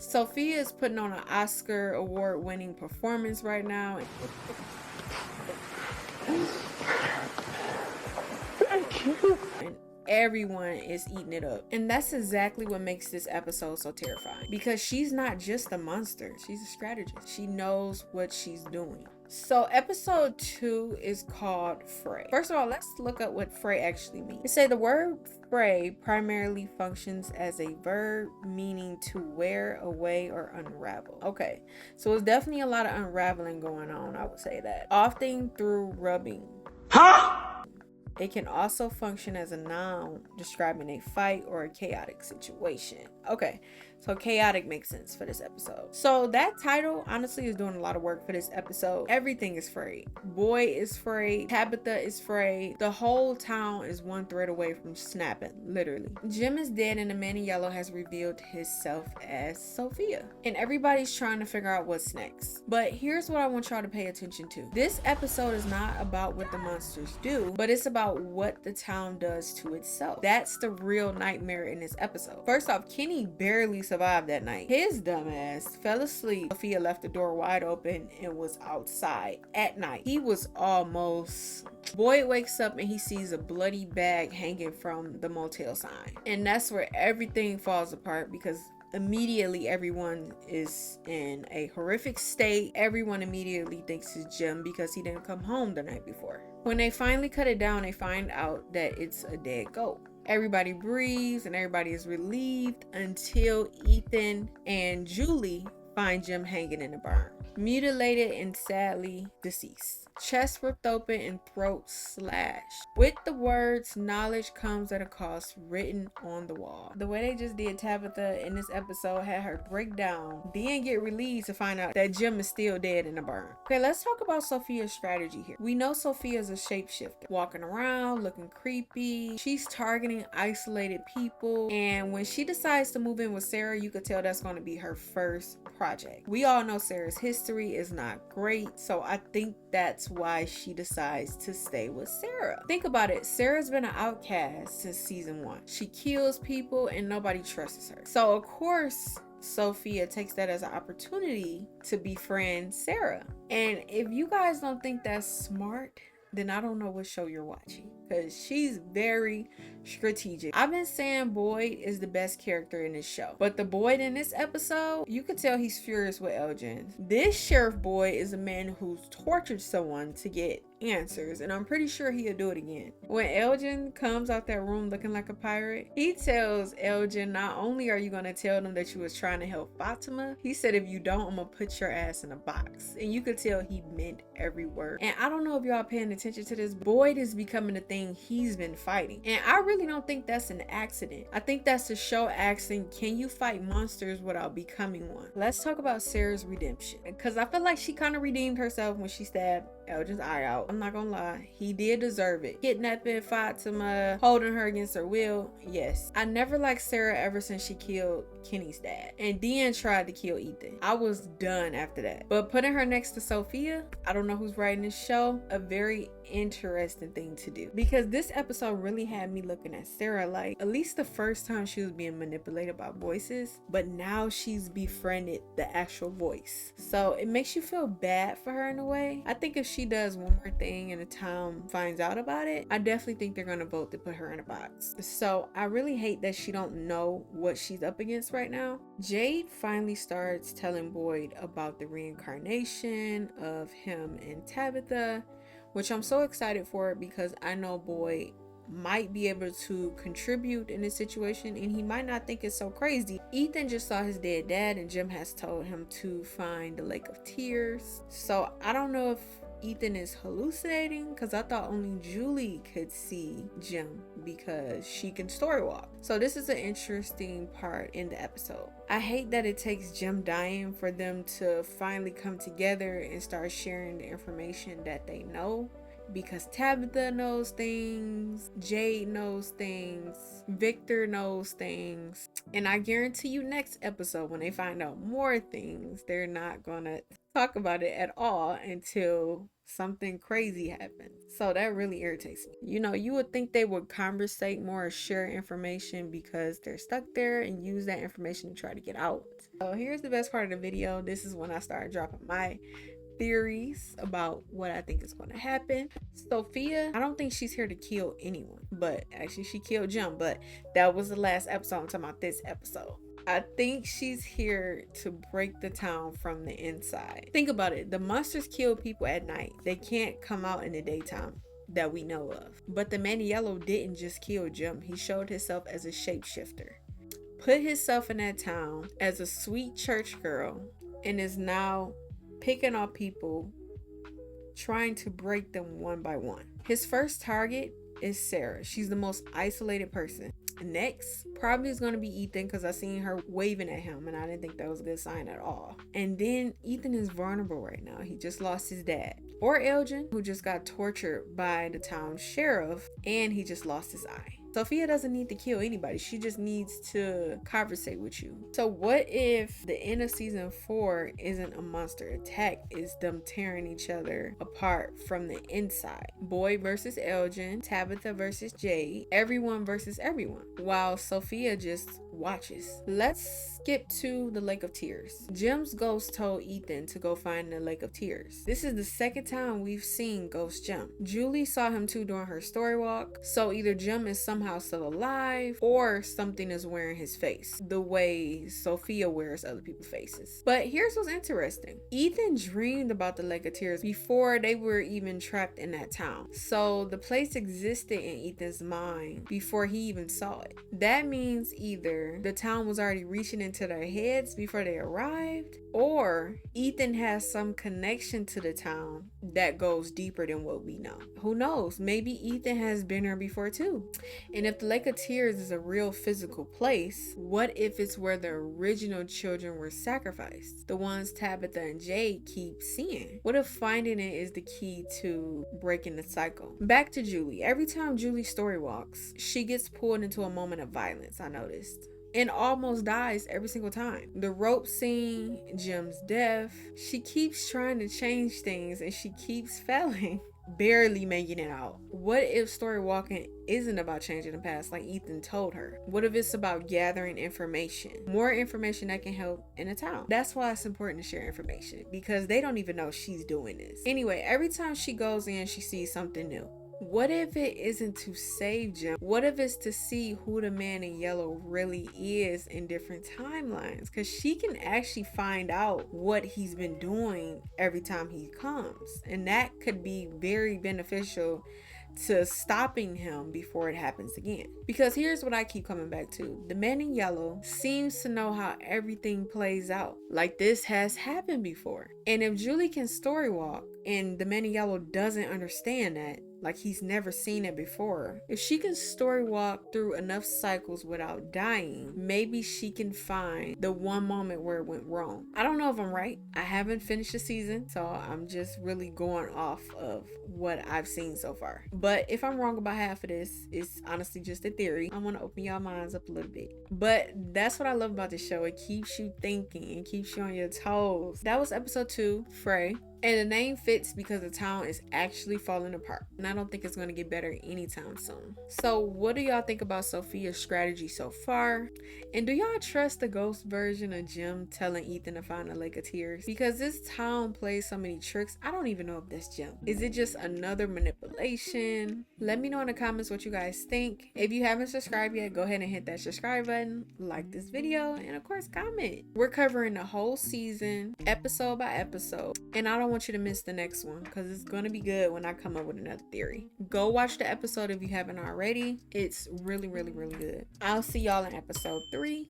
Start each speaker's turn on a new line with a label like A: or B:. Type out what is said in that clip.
A: Sophia is putting on an Oscar award winning performance right now.
B: Thank you.
A: And everyone is eating it up. And that's exactly what makes this episode so terrifying. Because she's not just a monster, she's a strategist. She knows what she's doing. So episode 2 is called Fray. First of all, let's look up what Fray actually means. They say the word fray primarily functions as a verb meaning to wear away or unravel. Okay, so it's definitely a lot of unraveling going on, I would say that. Often through rubbing. It can also function as a noun describing a fight or a chaotic situation. Okay, so chaotic makes sense for this episode. So that title honestly is doing a lot of work for this episode. Everything is frayed. Boy is frayed. Tabitha is frayed. The whole town is one thread away from snapping, literally. Jim is dead and the man in yellow has revealed himself as Sophia. And everybody's trying to figure out what's next. But here's what I want y'all to pay attention to. This episode is not about what the monsters do, but it's about what the town does to itself. That's the real nightmare in this episode. First off, Kenny barely survived that night. His dumbass fell asleep. Sophia left the door wide open and was outside at night. He was almost... Boyd wakes up and he sees a bloody bag hanging from the motel sign. And that's where everything falls apart because immediately everyone is in a horrific state. Everyone immediately thinks it's Jim because he didn't come home the night before. When they finally cut it down, they find out that it's a dead goat. Everybody breathes and everybody is relieved until Ethan and Julie find Jim hanging in the barn, mutilated and sadly deceased. Chest ripped open and throat slashed. With the words, knowledge comes at a cost written on the wall. The way they just did Tabitha in this episode had her break down, then get relieved to find out that Jim is still dead in the barn. Okay, let's talk about Sophia's strategy here. We know Sophia's a shapeshifter, walking around, looking creepy. She's targeting isolated people. And when she decides to move in with Sarah, you could tell that's going to be her first project. We all know Sarah's history is not great, so I think that's why she decides to stay with Sarah. Think about it. Sarah's been an outcast since season 1. She kills people and nobody trusts her. So of course, Sophia takes that as an opportunity to befriend Sarah. And if you guys don't think that's smart, then I don't know what show you're watching, because she's very strategic. I've been saying Boyd is the best character in this show, but the Boyd in this episode, you could tell he's furious with Elgin. This Sheriff Boyd is a man who's tortured someone to get answers, and I'm pretty sure he'll do it again. When Elgin comes out that room looking like a pirate, he tells Elgin, not only are you gonna tell them that you was trying to help Fatima, he said if you don't, I'm gonna put your ass in a box. And you could tell he meant every word. And I don't know if y'all paying attention to this, Boyd is becoming the thing he's been fighting, and I really don't think that's an accident. I think that's the show asking, can you fight monsters without becoming one? Let's talk about Sarah's redemption, because I feel like she kind of redeemed herself when she stabbed Elgin's eye out. I'm not gonna lie, he did deserve it. Kidnapping Fatima, holding her against her will, yes. I never liked Sarah ever since she killed Kenny's dad and then tried to kill Ethan. I was done after that. But putting her next to Sophia, I don't know who's writing this show, a very interesting thing to do, because this episode really had me looking at Sarah like, at least the first time she was being manipulated by voices, but now she's befriended the actual voice. So it makes you feel bad for her in a way. I think if she does one more thing and the town finds out about it, I definitely think they're gonna vote to put her in a box. So I really hate that she don't know what she's up against right now. Jade finally starts telling Boyd about the reincarnation of him and Tabitha, which I'm so excited for because I know Boyd might be able to contribute in this situation and he might not think it's so crazy. Ethan just saw his dead dad and Jim has told him to find the Lake of Tears. So I don't know if Ethan is hallucinating, because I thought only Julie could see Jim because she can storywalk. So this is an interesting part in the episode. I hate that it takes Jim dying for them to finally come together and start sharing the information that they know, because Tabitha knows things, Jade knows things, Victor knows things, and I guarantee you next episode when they find out more things, they're not gonna talk about it at all until something crazy happens. So that really irritates me. You know, you would think they would conversate more or share information because they're stuck there and use that information to try to get out. So here's the best part of the video. This is when I start dropping my theories about what I think is going to happen. Sophia, I don't think she's here to kill anyone, but actually she killed Jim, but that was the last episode. I'm talking about this episode. I think she's here to break the town from the inside. Think about it. The monsters kill people at night. They can't come out in the daytime that we know of. But the man in yellow didn't just kill Jim. He showed himself as a shapeshifter. Put himself in that town as a sweet church girl and is now picking on people, trying to break them one by one. His first target is Sarah. She's the most isolated person. Next, probably is going to be Ethan, because I seen her waving at him and I didn't think that was a good sign at all. And then Ethan is vulnerable right now. He just lost his dad. Or Elgin, who just got tortured by the town sheriff and he just lost his eye. Sophia doesn't need to kill anybody. She just needs to conversate with you. So what if the end of season 4 isn't a monster attack? It's them tearing each other apart from the inside. Boy versus Elgin, Tabitha versus Jade, everyone versus everyone, while Sophia just watches. Let's skip to the Lake of Tears. Jim's ghost told Ethan to go find the Lake of Tears. This is the second time we've seen Ghost Jim. Julie saw him too during her story walk, so either Jim is somehow still alive or something is wearing his face the way Sophia wears other people's faces. But here's what's interesting. Ethan dreamed about the Lake of Tears before they were even trapped in that town. So the place existed in Ethan's mind before he even saw it. That means either the town was already reaching into their heads before they arrived, or Ethan has some connection to the town that goes deeper than what we know. Who knows? Maybe Ethan has been here before too. And if the Lake of Tears is a real physical place, what if it's where the original children were sacrificed? The ones Tabitha and Jade keep seeing. What if finding it is the key to breaking the cycle? Back to Julie. Every time Julie story walks, she gets pulled into a moment of violence, I noticed, and almost dies every single time. The rope scene, Jim's death, she keeps trying to change things and she keeps failing, barely making it out. What if story walking isn't about changing the past like Ethan told her? What if it's about gathering information, more information that can help in a town? That's why it's important to share information, because they don't even know she's doing this. Anyway, every time she goes in, she sees something new. What if it isn't to save Jim? What if it's to see who the man in yellow really is in different timelines? Because she can actually find out what he's been doing every time he comes. And that could be very beneficial to stopping him before it happens again. Because here's what I keep coming back to. The man in yellow seems to know how everything plays out. Like this has happened before. And if Julie can story walk and the man in yellow doesn't understand that, like he's never seen it before, if she can story walk through enough cycles without dying, maybe she can find the one moment where it went wrong. I don't know if I'm right. I haven't finished the season, so I'm just really going off of what I've seen so far. But if I'm wrong about half of this, it's honestly just a theory. I want to open y'all minds up a little bit. But that's what I love about this show. It keeps you thinking and keeps you on your toes. That was episode 2, Fray. And the name fits because the town is actually falling apart. And I don't think it's going to get better anytime soon. So what do y'all think about Sophia's strategy so far? And do y'all trust the ghost version of Jim telling Ethan to find the Lake of Tears? Because this town plays so many tricks, I don't even know if that's Jim. Is it just another manipulation? Let me know in the comments what you guys think. If you haven't subscribed yet, go ahead and hit that subscribe button, like this video, and of course comment. We're covering the whole season, episode by episode. And I don't want you to miss the next one because it's going to be good when I come up with another theory. Go watch the episode if you haven't already. It's really, really, really good. I'll see y'all in episode 3.